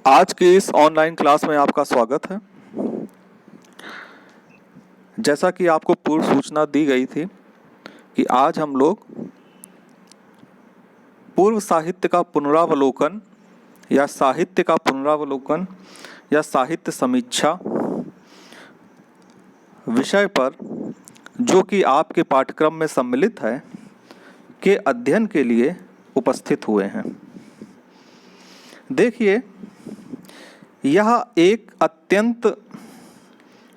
आज की इस ऑनलाइन क्लास में आपका स्वागत है। जैसा कि आपको पूर्व सूचना दी गई थी कि आज हम लोग पूर्व साहित्य का पुनरावलोकन या साहित्य का पुनरावलोकन या साहित्य समीक्षा विषय पर, जो कि आपके पाठ्यक्रम में सम्मिलित है, के अध्ययन के लिए उपस्थित हुए हैं। देखिए, यह एक अत्यंत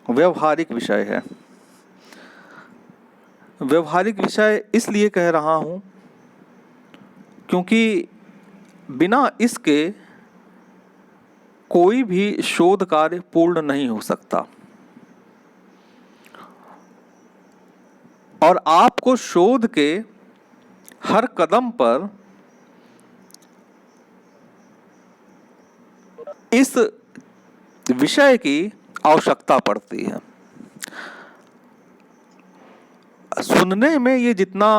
व्यवहारिक विषय है। व्यवहारिक विषय इसलिए कह रहा हूँ क्योंकि बिना इसके कोई भी शोध कार्य पूर्ण नहीं हो सकता और आपको शोध के हर कदम पर इस विषय की आवश्यकता पड़ती है। सुनने में ये जितना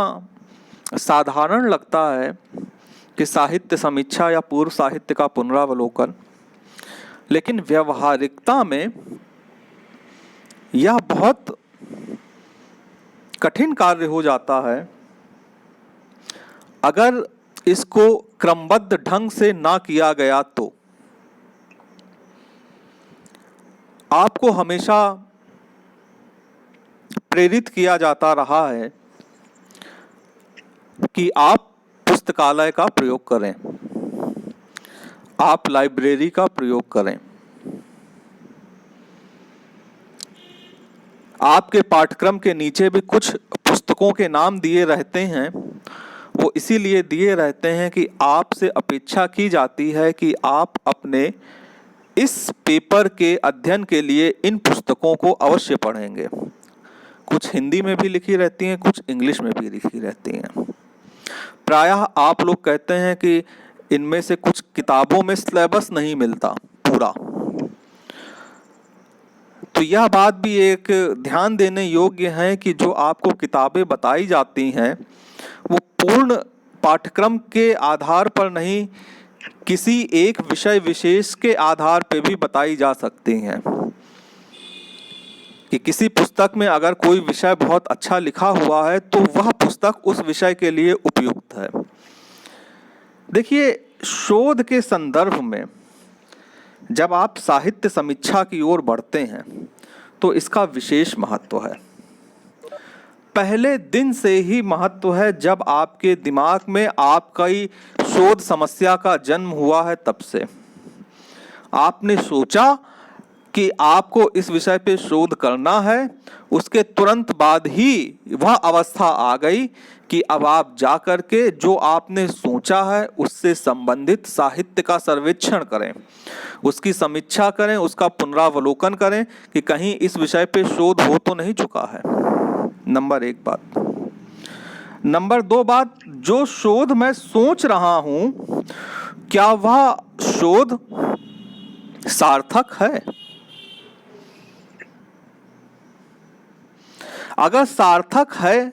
साधारण लगता है कि साहित्य समीक्षा या पूर्व साहित्य का पुनरावलोकन, लेकिन व्यवहारिकता में यह बहुत कठिन कार्य हो जाता है अगर इसको क्रमबद्ध ढंग से ना किया गया तो। आपको हमेशा प्रेरित किया जाता रहा है कि आप पुस्तकालय का प्रयोग करें, आप लाइब्रेरी का प्रयोग करें। आपके पाठ्यक्रम के नीचे भी कुछ पुस्तकों के नाम दिए रहते हैं। वो इसीलिए दिए रहते हैं कि आपसे अपेक्षा की जाती है कि आप अपने इस पेपर के अध्ययन के लिए इन पुस्तकों को अवश्य पढ़ेंगे। कुछ हिंदी में भी लिखी रहती हैं, कुछ इंग्लिश में भी लिखी रहती हैं। प्रायः आप लोग कहते हैं कि इनमें से कुछ किताबों में सिलेबस नहीं मिलता पूरा, तो यह बात भी एक ध्यान देने योग्य है कि जो आपको किताबें बताई जाती हैं वो पूर्ण पाठ्यक्रम के आधार पर नहीं, किसी एक विषय विशेष के आधार पर भी बताई जा सकती हैं। कि किसी पुस्तक में अगर कोई विषय बहुत अच्छा लिखा हुआ है तो वह पुस्तक उस विषय के लिए उपयुक्त है। देखिए, शोध के संदर्भ में जब आप साहित्य समीक्षा की ओर बढ़ते हैं तो इसका विशेष महत्व है। पहले दिन से ही महत्व है। जब आपके दिमाग में आपकी शोध समस्या का जन्म हुआ है, तब से आपने सोचा कि आपको इस विषय पे शोध करना है, उसके तुरंत बाद ही वह अवस्था आ गई कि अब आप जाकर के जो आपने सोचा है उससे संबंधित साहित्य का सर्वेक्षण करें, उसकी समीक्षा करें, उसका पुनरावलोकन करें कि कहीं इस विषय पे शोध हो तो नहीं चुका है। नंबर एक बात। नंबर दो बात, जो शोध मैं सोच रहा हूं क्या वह शोध सार्थक है? अगर सार्थक है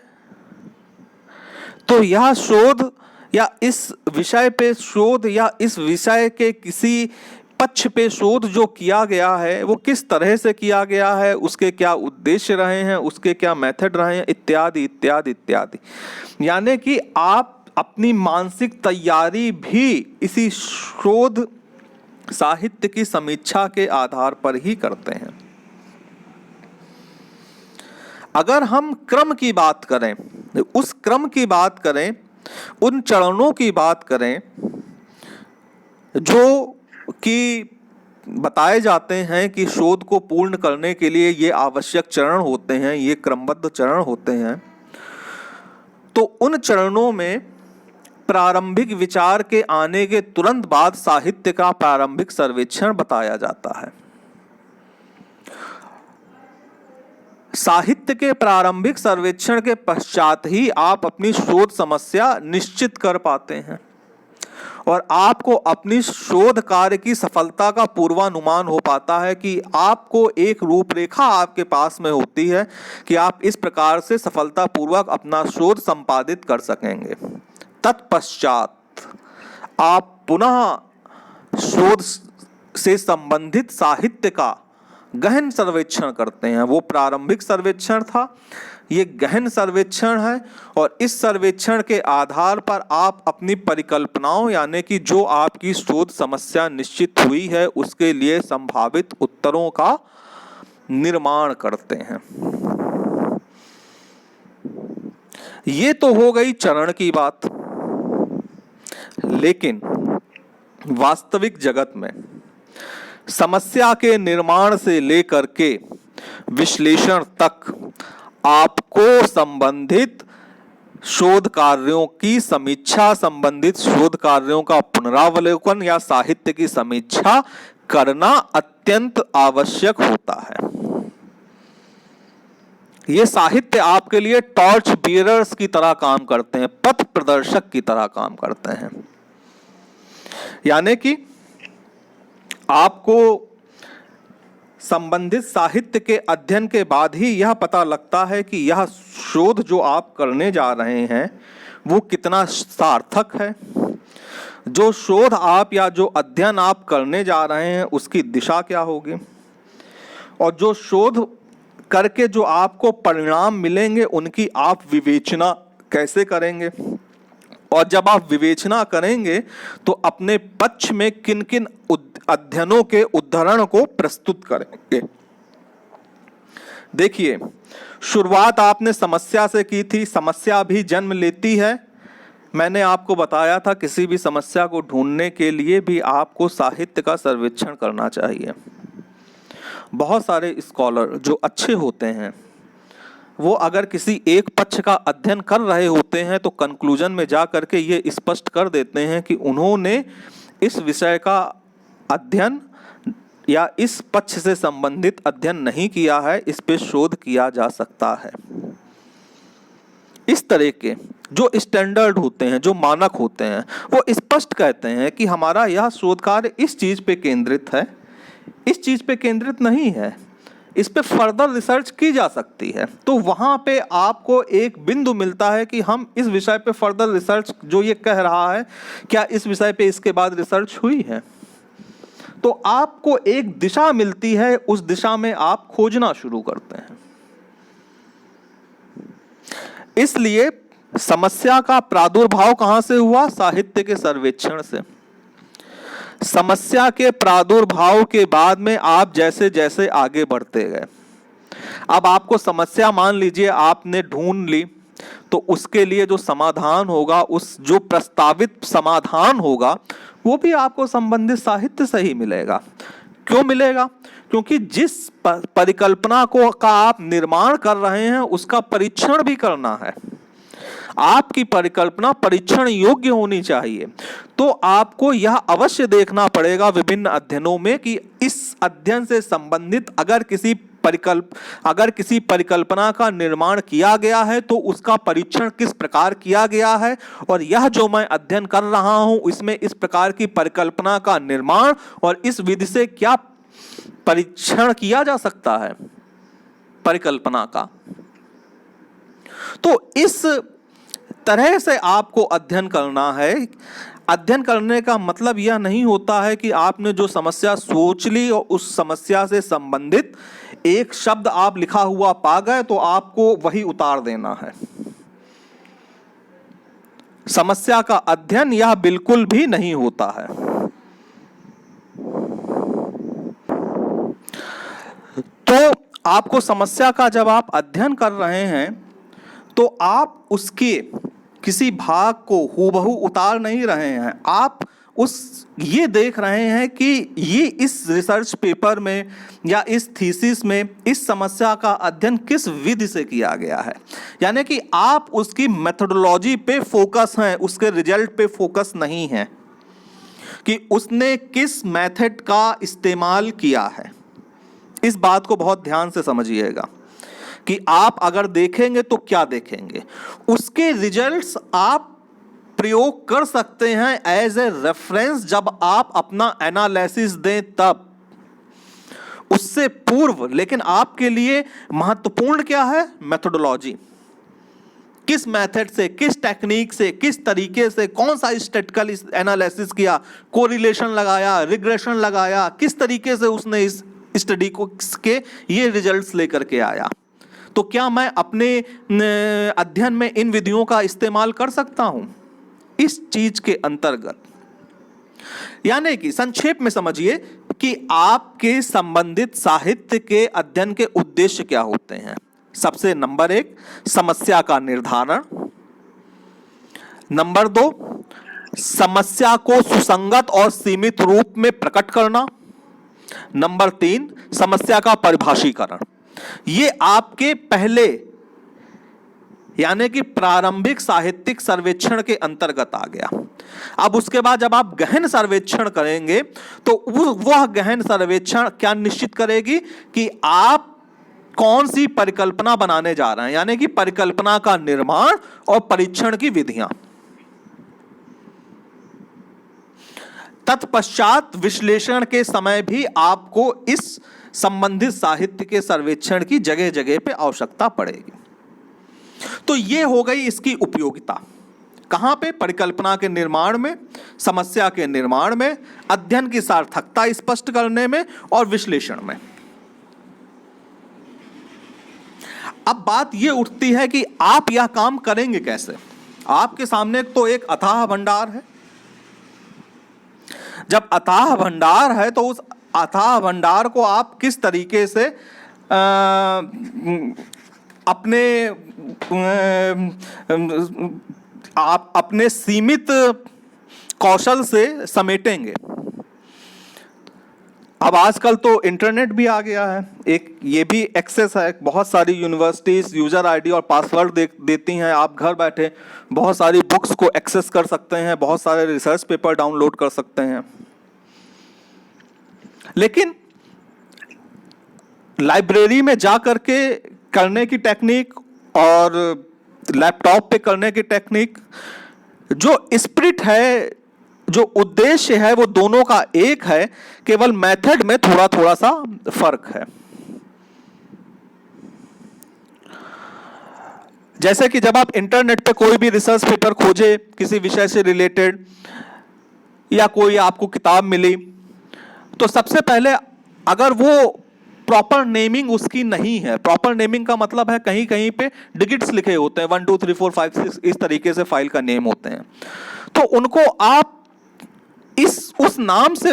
तो यह शोध या इस विषय पे शोध या इस विषय के किसी पक्ष पे शोध जो किया गया है वो किस तरह से किया गया है, उसके क्या उद्देश्य रहे हैं, उसके क्या मेथड रहे हैं, इत्यादि इत्यादि इत्यादि। यानी कि आप अपनी मानसिक तैयारी भी इसी शोध साहित्य की समीक्षा के आधार पर ही करते हैं। अगर हम क्रम की बात करें, उस क्रम की बात करें, उन चरणों की बात करें जो कि बताए जाते हैं कि शोध को पूर्ण करने के लिए ये आवश्यक चरण होते हैं, ये क्रमबद्ध चरण होते हैं, तो उन चरणों में प्रारंभिक विचार के आने के तुरंत बाद साहित्य का प्रारंभिक सर्वेक्षण बताया जाता है। साहित्य के प्रारंभिक सर्वेक्षण के पश्चात ही आप अपनी शोध समस्या निश्चित कर पाते हैं और आपको अपनी शोध कार्य की सफलता का पूर्वानुमान हो पाता है कि आपको एक रूपरेखा आपके पास में होती है कि आप इस प्रकार से सफलतापूर्वक अपना शोध संपादित कर सकेंगे। तत्पश्चात आप पुनः शोध से संबंधित साहित्य का गहन सर्वेक्षण करते हैं। वो प्रारंभिक सर्वेक्षण था, ये गहन सर्वेक्षण है, और इस सर्वेक्षण के आधार पर आप अपनी परिकल्पनाओं यानी कि जो आपकी शोध समस्या निश्चित हुई है उसके लिए संभावित उत्तरों का निर्माण करते हैं। ये तो हो गई चरण की बात, लेकिन वास्तविक जगत में समस्या के निर्माण से लेकर के विश्लेषण तक आपको संबंधित शोध कार्यों की समीक्षा, संबंधित शोध कार्यों का पुनरावलोकन या साहित्य की समीक्षा करना अत्यंत आवश्यक होता है। ये साहित्य आपके लिए टॉर्च बियरर्स की तरह काम करते हैं, पथ प्रदर्शक की तरह काम करते हैं। यानी कि आपको संबंधित साहित्य के अध्ययन के बाद ही यह पता लगता है कि यह शोध जो आप करने जा रहे हैं वो कितना सार्थक है, जो शोध आप या जो अध्ययन आप करने जा रहे हैं उसकी दिशा क्या होगी, और जो शोध करके जो आपको परिणाम मिलेंगे उनकी आप विवेचना कैसे करेंगे, और जब आप विवेचना करेंगे तो अपने पक्ष में किन किन अध्ययनों के उद्धरण को प्रस्तुत करेंगे। देखिए, शुरुआत आपने समस्या से की थी, समस्या भी जन्म लेती है। मैंने आपको बताया था किसी भी समस्या को ढूंढने के लिए भी आपको साहित्य का सर्वेक्षण करना चाहिए। बहुत सारे स्कॉलर जो अच्छे होते हैं वो अगर किसी एक पक्ष का अध्ययन कर रहे होते हैं तो कंक्लूजन में जा करके ये स्पष्ट कर देते हैं कि उन्होंने इस विषय का अध्ययन या इस पक्ष से संबंधित अध्ययन नहीं किया है, इस पे शोध किया जा सकता है। इस तरह के जो स्टैंडर्ड होते हैं, जो मानक होते हैं, वो स्पष्ट कहते हैं कि हमारा यह शोध कार्य इस चीज पे केंद्रित है, इस चीज पे केंद्रित नहीं है, इस पे फर्दर रिसर्च की जा सकती है। तो वहां पे आपको एक बिंदु मिलता है कि हम इस विषय पे फर्दर रिसर्च जो ये कह रहा है, क्या इस विषय पे इसके बाद रिसर्च हुई है। तो आपको एक दिशा मिलती है, उस दिशा में आप खोजना शुरू करते हैं। इसलिए समस्या का प्रादुर्भाव कहां से हुआ? साहित्य के सर्वेक्षण से। समस्या के प्रादुर्भाव के बाद में आप जैसे जैसे आगे बढ़ते गए, अब आपको समस्या मान लीजिए आपने ढूंढ ली, तो उसके लिए जो समाधान होगा, उस जो प्रस्तावित समाधान होगा, वो भी आपको संबंधित साहित्य से ही मिलेगा। क्यों मिलेगा? क्योंकि जिस परिकल्पना को का आप निर्माण कर रहे हैं उसका परीक्षण भी करना है। आपकी परिकल्पना परीक्षण योग्य होनी चाहिए। तो आपको यह अवश्य देखना पड़ेगा विभिन्न अध्ययनों में कि इस अध्ययन से संबंधित अगर किसी परिकल्पना का निर्माण किया गया है तो उसका परीक्षण किस प्रकार किया गया है, और यह जो मैं अध्ययन कर रहा हूं इसमें इस प्रकार की परिकल्पना का निर्माण और इस विधि से क्या परीक्षण किया जा सकता है परिकल्पना का। तो इस तरह से आपको अध्ययन करना है। अध्ययन करने का मतलब यह नहीं होता है कि आपने जो समस्या सोच ली और उस समस्या से संबंधित एक शब्द आप लिखा हुआ पा गए तो आपको वही उतार देना है। समस्या का अध्ययन यह बिल्कुल भी नहीं होता है। तो आपको समस्या का जब आप अध्ययन कर रहे हैं तो आप उसके किसी भाग को हूबहू उतार नहीं रहे हैं, आप ये देख रहे हैं कि ये इस रिसर्च पेपर में या इस थीसिस में इस समस्या का अध्ययन किस विधि से किया गया है। यानी कि आप उसकी मेथोडोलॉजी पे फोकस हैं, उसके रिजल्ट पे फोकस नहीं है कि उसने किस मेथड का इस्तेमाल किया है। इस बात को बहुत ध्यान से समझिएगा कि आप अगर देखेंगे तो क्या देखेंगे, उसके रिजल्ट्स आप प्रयोग कर सकते हैं एज ए रेफरेंस जब आप अपना एनालिसिस दें तब, उससे पूर्व। लेकिन आपके लिए महत्वपूर्ण क्या है? मेथोडोलॉजी। किस मेथड से, किस टेक्निक से, किस तरीके से, कौन सा स्टैटिस्टिकल एनालिसिस किया, कोरिलेशन लगाया, रिग्रेशन लगाया, किस तरीके से उसने इस स्टडी को के ये रिजल्ट्स लेकर के आया। तो क्या मैं अपने अध्ययन में इन विधियों का इस्तेमाल कर सकता हूं? इस चीज के अंतर्गत, यानी कि संक्षेप में समझिए कि आपके संबंधित साहित्य के अध्ययन के उद्देश्य क्या होते हैं। सबसे नंबर 1, समस्या का निर्धारण। नंबर 2, समस्या को सुसंगत और सीमित रूप में प्रकट करना। नंबर 3, समस्या का परिभाषीकरण। ये आपके पहले यानी कि प्रारंभिक साहित्यिक सर्वेक्षण के अंतर्गत आ गया। अब उसके बाद जब आप गहन सर्वेक्षण करेंगे तो वह गहन सर्वेक्षण क्या निश्चित करेगी कि आप कौन सी परिकल्पना बनाने जा रहे हैं, यानी कि परिकल्पना का निर्माण और परीक्षण की विधियां। तत्पश्चात विश्लेषण के समय भी आपको इस संबंधित साहित्य के सर्वेक्षण की जगह जगह पे आवश्यकता पड़ेगी। तो ये हो गई इसकी उपयोगिता। कहां पे? परिकल्पना के निर्माण में, समस्या के निर्माण में, अध्ययन की सार्थकता स्पष्ट करने में और विश्लेषण में। अब बात यह उठती है कि आप यह काम करेंगे कैसे। आपके सामने तो एक अथाह भंडार है। जब अथाह भंडार है तो उस अथाह भंडार को आप किस तरीके से अपने सीमित कौशल से समेटेंगे। अब आजकल तो इंटरनेट भी आ गया है, एक ये भी एक्सेस है। बहुत सारी यूनिवर्सिटीज यूजर आईडी और पासवर्ड देती हैं। आप घर बैठे बहुत सारी बुक्स को एक्सेस कर सकते हैं, बहुत सारे रिसर्च पेपर डाउनलोड कर सकते हैं। लेकिन लाइब्रेरी में जा करके करने की टेक्निक और लैपटॉप पे करने की टेक्निक, जो स्पिरिट है, जो उद्देश्य है, वो दोनों का एक है, केवल मेथड में थोड़ा थोड़ा सा फर्क है। जैसे कि जब आप इंटरनेट पे कोई भी रिसर्च पेपर खोजे किसी विषय से रिलेटेड, या कोई आपको किताब मिली, तो सबसे पहले अगर वो प्रॉपर नेमिंग उसकी नहीं है, प्रॉपर नेमिंग का मतलब है कहीं कहीं पे डिजिट्स लिखे होते हैं, 1 2 3 4 5 6 इस तरीके से फाइल का नेम होते हैं, तो उनको आप उस नाम से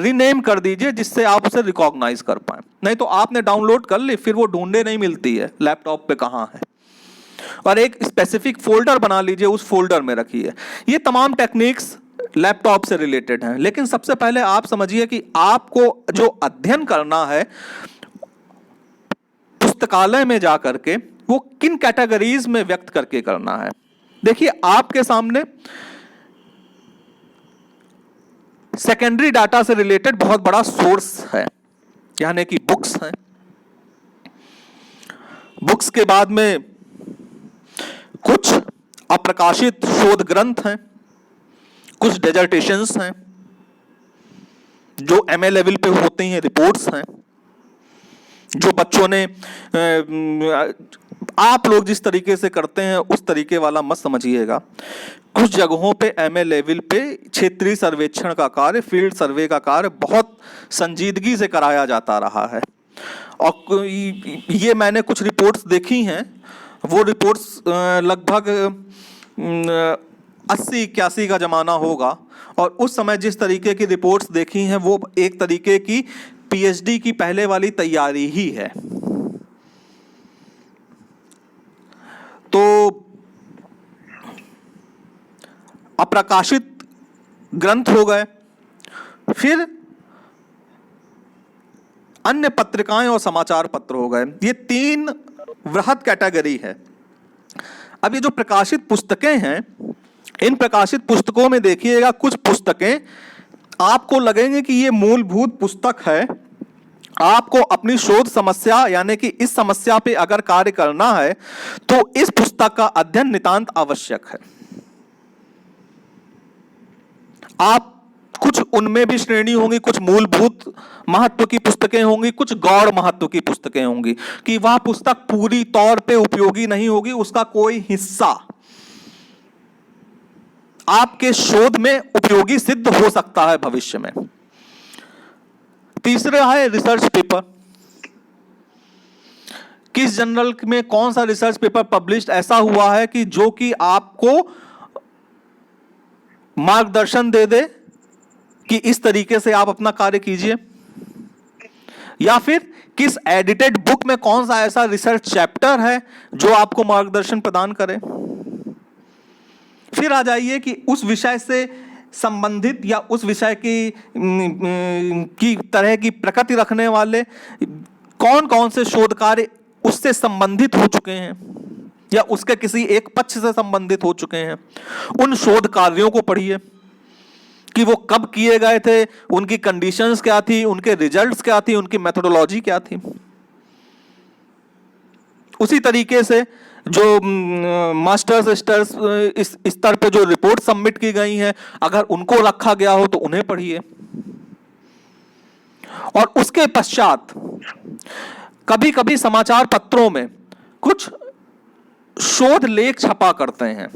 रीनेम कर दीजिए जिससे आप उसे रिकॉग्नाइज कर पाए। नहीं तो आपने डाउनलोड कर ली, फिर वो ढूंढने नहीं मिलती है लैपटॉप पे कहाँ है, और एक स्पेसिफिक फोल्डर बना लीजिए, उस फोल्डर में रखिए। ये तमाम टेक्निक्स लैपटॉप से रिलेटेड हैं। लेकिन सबसे पहले आप समझिए कि आपको जो अध्ययन करना है पुस्तकालय में जाकर के, वो किन कैटेगरीज में व्यक्त करके करना है। देखिए, आपके सामने सेकेंडरी डाटा से रिलेटेड बहुत बड़ा सोर्स है, यानी कि बुक्स हैं। बुक्स के बाद में कुछ अप्रकाशित शोध ग्रंथ हैं, कुछ डेजर्टेशंस हैं जो एमए लेवल पे होती हैं, रिपोर्ट्स हैं जो बच्चों ने, आप लोग जिस तरीके से करते हैं उस तरीके वाला मत समझिएगा। कुछ जगहों पे एमए लेवल पे क्षेत्रीय सर्वेक्षण का कार्य, फील्ड सर्वे का कार्य बहुत संजीदगी से कराया जाता रहा है। और ये मैंने कुछ रिपोर्ट्स देखी हैं, वो रिपोर्ट्स लगभग 80-81 का जमाना होगा, और उस समय जिस तरीके की रिपोर्ट्स देखी हैं वो एक तरीके की पीएचडी की पहले वाली तैयारी ही है। तो अप्रकाशित ग्रंथ हो गए, फिर अन्य पत्रिकाएं और समाचार पत्र हो गए। ये 3 वृहद कैटेगरी है। अब ये जो प्रकाशित पुस्तकें हैं, इन प्रकाशित पुस्तकों में देखिएगा कुछ पुस्तकें आपको लगेंगे कि ये मूलभूत पुस्तक है। आपको अपनी शोध समस्या यानी कि इस समस्या पे अगर कार्य करना है तो इस पुस्तक का अध्ययन नितांत आवश्यक है। आप कुछ उनमें भी श्रेणी होंगी, कुछ मूलभूत महत्व की पुस्तकें होंगी, कुछ गौड़ महत्व की पुस्तकें होंगी, कि वह पुस्तक पूरी तौर पे उपयोगी नहीं होगी, उसका कोई हिस्सा आपके शोध में उपयोगी सिद्ध हो सकता है भविष्य में। तीसरा है रिसर्च पेपर। किस जर्नल में कौन सा रिसर्च पेपर पब्लिश ऐसा हुआ है कि जो कि आपको मार्गदर्शन दे दे कि इस तरीके से आप अपना कार्य कीजिए, या फिर किस एडिटेड बुक में कौन सा ऐसा रिसर्च चैप्टर है जो आपको मार्गदर्शन प्रदान करे। फिर आ जाइए कि उस विषय से संबंधित या उस विषय की तरह की प्रकृति रखने वाले कौन कौन से शोध कार्य उससे संबंधित हो चुके हैं या उसके किसी एक पक्ष से संबंधित हो चुके हैं। उन शोध कार्यों को पढ़िए कि वो कब किए गए थे, उनकी कंडीशंस क्या थी, उनके रिजल्ट्स क्या थी, उनकी मेथोडोलॉजी क्या थी। उसी तरीके से जो मास्टर्स स्तर पे जो रिपोर्ट सबमिट की गई हैं, अगर उनको रखा गया हो तो उन्हें पढ़िए। और उसके पश्चात कभी कभी समाचार पत्रों में कुछ शोध लेख छपा करते हैं।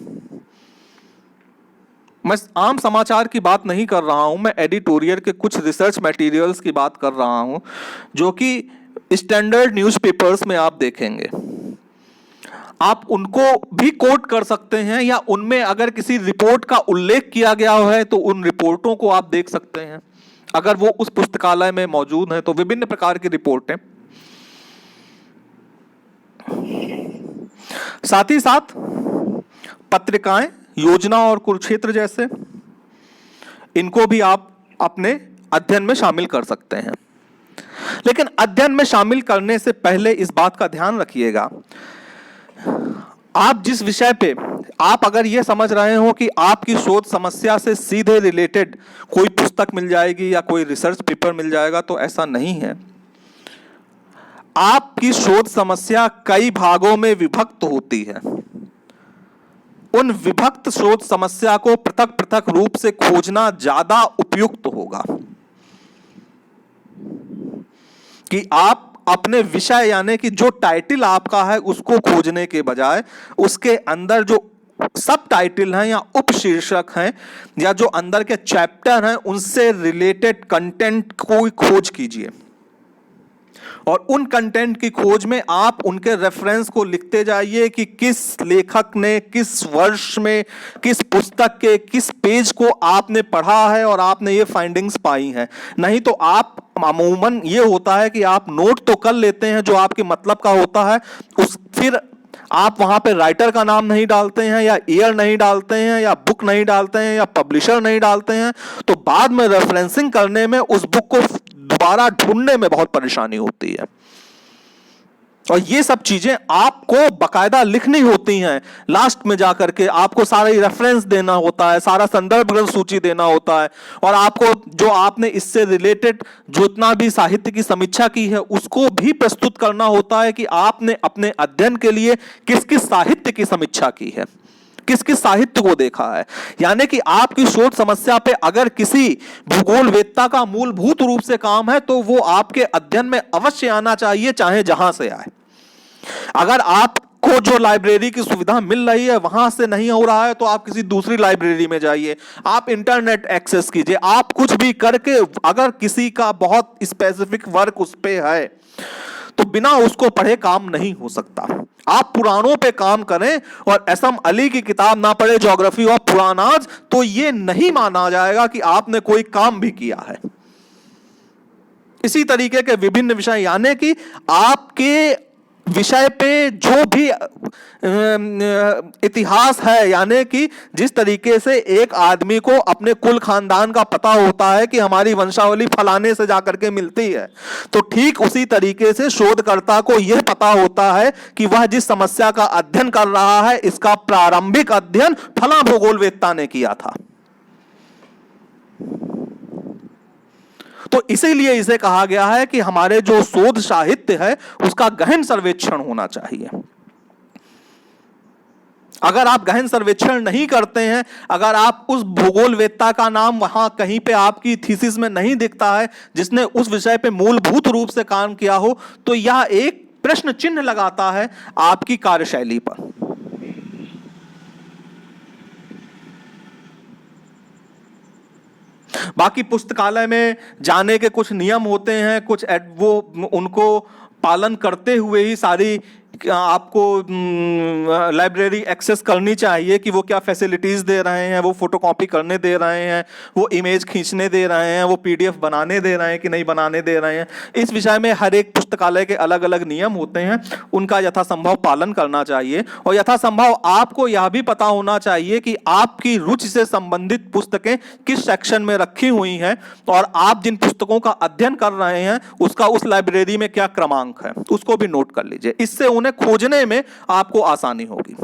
मैं आम समाचार की बात नहीं कर रहा हूं, मैं एडिटोरियल के कुछ रिसर्च मटेरियल्स की बात कर रहा हूं, जो कि स्टैंडर्ड न्यूज़पेपर्स में आप देखेंगे। आप उनको भी कोट कर सकते हैं, या उनमें अगर किसी रिपोर्ट का उल्लेख किया गया है तो उन रिपोर्टों को आप देख सकते हैं, अगर वो उस पुस्तकालय में मौजूद है तो। विभिन्न प्रकार की रिपोर्टें, साथ ही साथ पत्रिकाएं, योजना और कुरुक्षेत्र जैसे, इनको भी आप अपने अध्ययन में शामिल कर सकते हैं। लेकिन अध्ययन में शामिल करने से पहले इस बात का ध्यान रखिएगा, आप जिस विषय पे आप अगर ये समझ रहे हो कि आपकी शोध समस्या से सीधे रिलेटेड कोई पुस्तक मिल जाएगी या कोई रिसर्च पेपर मिल जाएगा, तो ऐसा नहीं है। आपकी शोध समस्या कई भागों में विभक्त होती है। उन विभक्त शोध समस्या को पृथक पृथक रूप से खोजना ज्यादा उपयुक्त होगा कि आप अपने विषय यानी कि जो टाइटल आपका है उसको खोजने के बजाय उसके अंदर जो सब टाइटल हैं या उपशीर्षक हैं या जो अंदर के चैप्टर हैं उनसे रिलेटेड कंटेंट को खोज कीजिए। और उन कंटेंट की खोज में आप उनके रेफरेंस को लिखते जाइए कि किस लेखक ने किस वर्ष में किस पुस्तक के किस पेज को आपने पढ़ा है और आपने ये फाइंडिंग्स पाई हैं। नहीं तो आप अमूमन ये होता है कि आप नोट तो कर लेते हैं जो आपके मतलब का होता है, फिर आप वहां पे राइटर का नाम नहीं डालते हैं या ईयर नहीं डालते हैं या बुक नहीं डालते हैं या पब्लिशर नहीं डालते हैं, तो बाद में रेफरेंसिंग करने में उस बुक को दोबारा ढूंढने में बहुत परेशानी होती है। और ये सब चीजें आपको बकायदा लिखनी होती हैं। लास्ट में जाकर के आपको सारा रेफरेंस देना होता है, सारा संदर्भ ग्रंथ सूची देना होता है, और आपको जो आपने इससे रिलेटेड जितना भी साहित्य की समीक्षा की है उसको भी प्रस्तुत करना होता है कि आपने अपने अध्ययन के लिए किस किस साहित्य की समीक्षा की है, किस किस साहित्य को देखा है। यानी कि आपकी शोध समस्या पे अगर किसी भूगोलवेत्ता का मूलभूत रूप से काम है तो वो आपके अध्ययन में अवश्य आना चाहिए, चाहे जहां से आए। अगर आपको जो लाइब्रेरी की सुविधा मिल रही है वहां से नहीं हो रहा है तो आप किसी दूसरी लाइब्रेरी में जाइए, आप इंटरनेट एक्सेस कीजिए, आप कुछ भी करके अगर किसी का बहुत स्पेसिफिक वर्क उस पे है तो बिना उसको पढ़े काम नहीं हो सकता। आप पुराणों पे काम करें और एसएम अली की किताब ना पढ़े ज्योग्राफी ऑफ पुरानाज, तो ये नहीं माना जाएगा कि आपने कोई काम भी किया है। इसी तरीके के विभिन्न विषय, यानी कि आपके विषय पे जो भी इतिहास है, यानी कि जिस तरीके से एक आदमी को अपने कुल खानदान का पता होता है कि हमारी वंशावली फलाने से जाकर के मिलती है, तो ठीक उसी तरीके से शोधकर्ता को यह पता होता है कि वह जिस समस्या का अध्ययन कर रहा है इसका प्रारंभिक अध्ययन फला भूगोलवेत्ता ने किया था। तो इसीलिए इसे कहा गया है कि हमारे जो शोध साहित्य है उसका गहन सर्वेक्षण होना चाहिए। अगर आप गहन सर्वेक्षण नहीं करते हैं, अगर आप उस भूगोलवेत्ता का नाम वहां कहीं पे आपकी थीसिस में नहीं दिखता है जिसने उस विषय पे मूलभूत रूप से काम किया हो, तो यह एक प्रश्न चिन्ह लगाता है आपकी कार्यशैली पर। बाकी पुस्तकालय में जाने के कुछ नियम होते हैं, कुछ वो उनको पालन करते हुए ही सारी आपको लाइब्रेरी एक्सेस करनी चाहिए कि वो क्या फैसिलिटीज दे रहे हैं, वो फोटोकॉपी करने दे रहे हैं, वो इमेज खींचने दे रहे हैं, वो पीडीएफ बनाने दे रहे हैं कि नहीं बनाने दे रहे हैं। इस विषय में हर एक पुस्तकालय के अलग अलग नियम होते हैं, उनका यथासंभव पालन करना चाहिए। और यथासंभव आपको यह भी पता होना चाहिए कि आपकी रुचि से संबंधित पुस्तकें किस सेक्शन में रखी हुई हैं, और आप जिन पुस्तकों का अध्ययन कर रहे हैं उसका उस लाइब्रेरी में क्या क्रमांक है, उसको भी नोट कर लीजिए। इससे उन्हें खोजने में आपको आसानी होगी।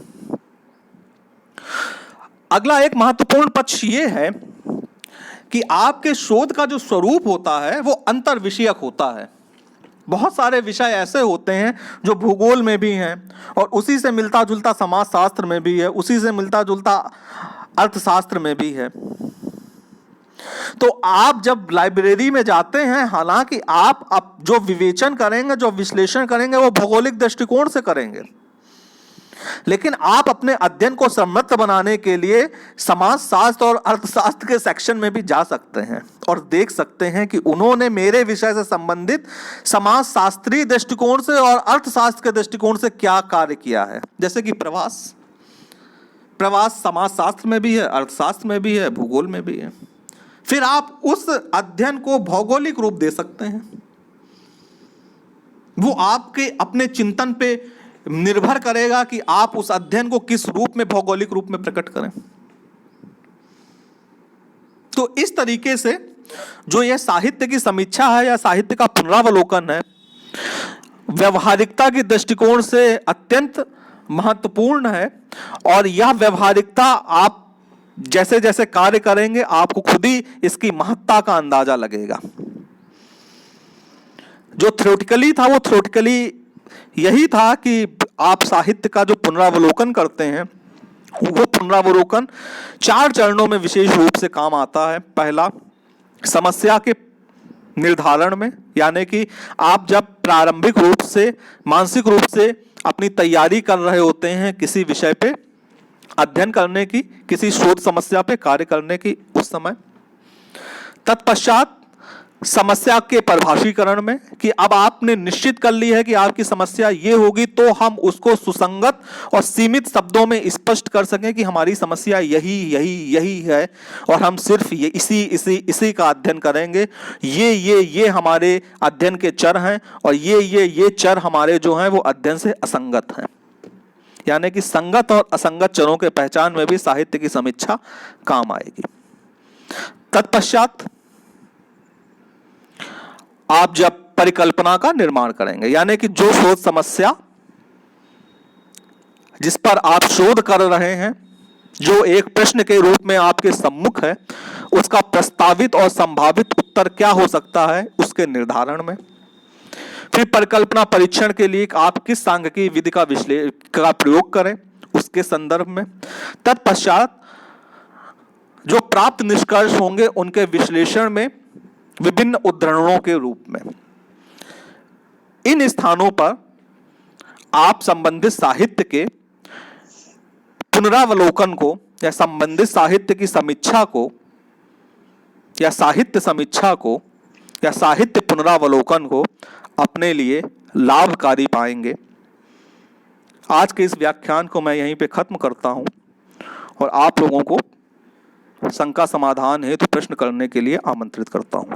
अगला एक महत्वपूर्ण पक्ष यह है कि आपके शोध का जो स्वरूप होता है वो अंतर विषयक होता है। बहुत सारे विषय ऐसे होते हैं जो भूगोल में भी हैं और उसी से मिलता जुलता समाजशास्त्र में भी है, उसी से मिलता जुलता अर्थशास्त्र में भी है। तो आप जब लाइब्रेरी में जाते हैं, हालांकि आप जो विवेचन करेंगे, जो विश्लेषण करेंगे, वो भौगोलिक दृष्टिकोण से करेंगे, लेकिन आप अपने अध्ययन को समृद्ध बनाने के लिए समाजशास्त्र और अर्थशास्त्र के सेक्शन में भी जा सकते हैं और देख सकते हैं कि उन्होंने मेरे विषय से संबंधित समाजशास्त्रीय दृष्टिकोण से और अर्थशास्त्र के दृष्टिकोण से क्या कार्य किया है। जैसे कि प्रवास समाजशास्त्र में भी है, अर्थशास्त्र में भी है, भूगोल में भी है। फिर आप उस अध्ययन को भौगोलिक रूप दे सकते हैं। वो आपके अपने चिंतन पे निर्भर करेगा कि आप उस अध्ययन को किस रूप में, भौगोलिक रूप में प्रकट करें। तो इस तरीके से जो यह साहित्य की समीक्षा है या साहित्य का पुनरावलोकन है, व्यवहारिकता के दृष्टिकोण से अत्यंत महत्वपूर्ण है। और यह व्यवहारिकता आप जैसे जैसे कार्य करेंगे आपको खुद ही इसकी महत्ता का अंदाजा लगेगा। जो थ्योरेटिकली था वो थ्योरेटिकली यही था कि आप साहित्य का जो पुनरावलोकन करते हैं वो पुनरावलोकन 4 चरणों में विशेष रूप से काम आता है। पहला, समस्या के निर्धारण में, यानी कि आप जब प्रारंभिक रूप से मानसिक रूप से अपनी तैयारी कर रहे होते हैं किसी विषय पे अध्ययन करने की, किसी शोध समस्या पे कार्य करने की, उस समय। तत्पश्चात समस्या के परिभाषीकरण में कि अब आपने निश्चित कर ली है कि आपकी समस्या ये होगी, तो हम उसको सुसंगत और सीमित शब्दों में स्पष्ट कर सकें कि हमारी समस्या यही है और हम सिर्फ ये इसी का अध्ययन करेंगे। ये हमारे अध्ययन के चर हैं और ये चर हमारे जो हैं वो अध्ययन से असंगत हैं। यानी कि संगत और असंगत चरों के पहचान में भी साहित्य की समीक्षा काम आएगी। तत्पश्चात आप जब परिकल्पना का निर्माण करेंगे, यानी कि जो शोध समस्या जिस पर आप शोध कर रहे हैं, जो एक प्रश्न के रूप में आपके सम्मुख है, उसका प्रस्तावित और संभावित उत्तर क्या हो सकता है, उसके निर्धारण में। फिर परिकल्पना परीक्षण के लिए आप किस सांख्यिकी विधि का प्रयोग करें, उसके संदर्भ में। तत्पश्चात जो प्राप्त निष्कर्ष होंगे उनके विश्लेषण में विभिन्न उद्धरणों के रूप में। इन स्थानों पर आप संबंधित साहित्य के पुनरावलोकन को या संबंधित साहित्य की समीक्षा को या साहित्य समीक्षा को या साहित्य पुनरावलोकन को अपने लिए लाभकारी पाएंगे। आज के इस व्याख्यान को मैं यहीं पे खत्म करता हूं और आप लोगों को शंका समाधान हेतु प्रश्न करने के लिए आमंत्रित करता हूं।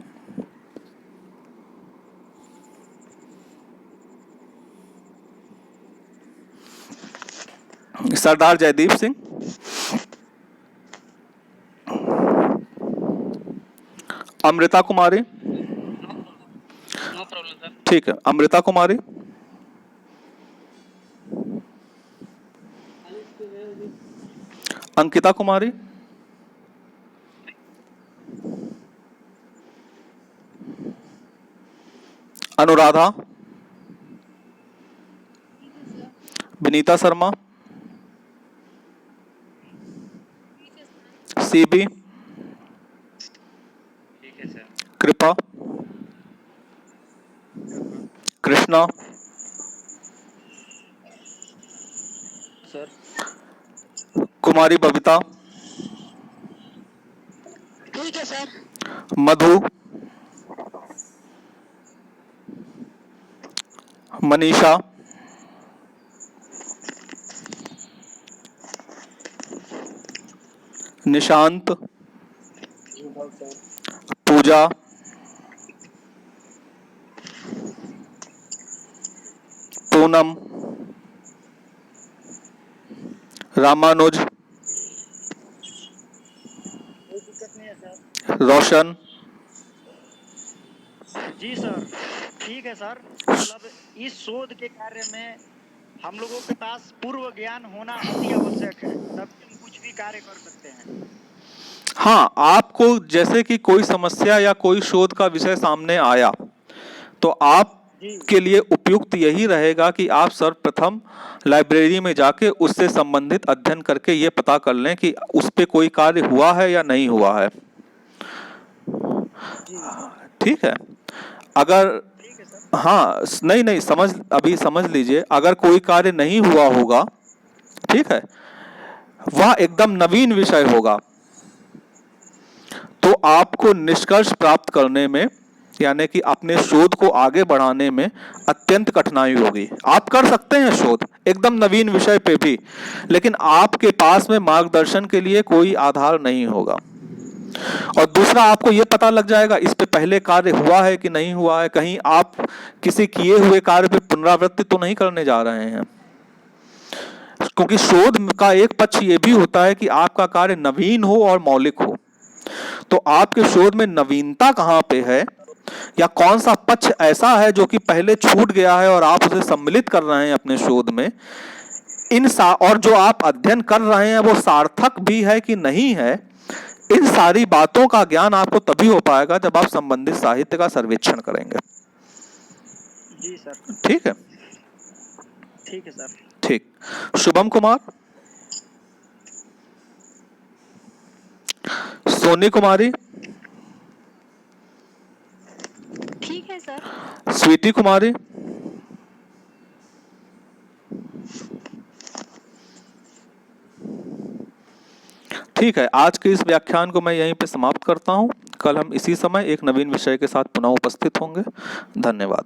सरदार जयदीप सिंह, अमृता कुमारी, ठीक है, अमृता कुमारी, अंकिता कुमारी, अनुराधा, विनीता शर्मा, सीबी, ठीक है सर। कृपा, कृष्णा, सर। कुमारी बबीता, ठीक है सर। मधु, मनीषा, निशांत, पूजा, पूनम, रामानुज, कोई दिक्कत नहीं है सर। रोशन, जी सर, ठीक है सर। मतलब इस शोध के कार्य में हम लोगों के पास पूर्व ज्ञान होना अति आवश्यक है, तभी हम कुछ भी कार्य कर सकते हैं। हाँ, आपको जैसे कि कोई समस्या या कोई शोध का विषय सामने आया तो आप जी के लिए उपयुक्त यही रहेगा कि आप सर्वप्रथम लाइब्रेरी में जाके उससे संबंधित अध्ययन करके ये पता कर लें कि उस पे कोई कार्य हुआ है या नहीं हुआ है। जी ठीक है। अगर ठीक है सर। हाँ, नहीं नहीं अभी समझ लीजिए, अगर कोई कार्य नहीं हुआ होगा, ठीक है, वह एकदम नवीन विषय होगा, तो आपको निष्कर्ष प्राप्त करने में यानी कि अपने शोध को आगे बढ़ाने में अत्यंत कठिनाई होगी। आप कर सकते हैं शोध एकदम नवीन विषय पे भी, लेकिन आपके पास में मार्गदर्शन के लिए कोई आधार नहीं होगा। और दूसरा, आपको यह पता लग जाएगा इस पे पहले कार्य हुआ है कि नहीं हुआ है, कहीं आप किसी किए हुए कार्य पे पुनरावृत्ति तो नहीं करने जा रहे हैं। क्योंकि शोध का एक पक्ष ये भी होता है कि आपका कार्य नवीन हो और मौलिक हो। तो आपके शोध में नवीनता कहाँ पे है, या कौन सा पक्ष ऐसा है जो कि पहले छूट गया है और आप उसे सम्मिलित कर रहे हैं अपने शोध में, और जो आप अध्ययन कर रहे हैं वो सार्थक भी है कि नहीं है, इन सारी बातों का ज्ञान आपको तभी हो पाएगा जब आप संबंधित साहित्य का सर्वेक्षण करेंगे। जी सर। ठीक है। ठीक है सर। ठीक। शुभम कुमार, सोनी कुमारी, ठीक है सर। स्वीटी कुमारी, ठीक है। आज के इस व्याख्यान को मैं यहीं पे समाप्त करता हूं। कल हम इसी समय एक नवीन विषय के साथ पुनः उपस्थित होंगे। धन्यवाद।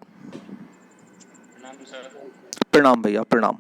प्रणाम सर। प्रणाम भैया, प्रणाम।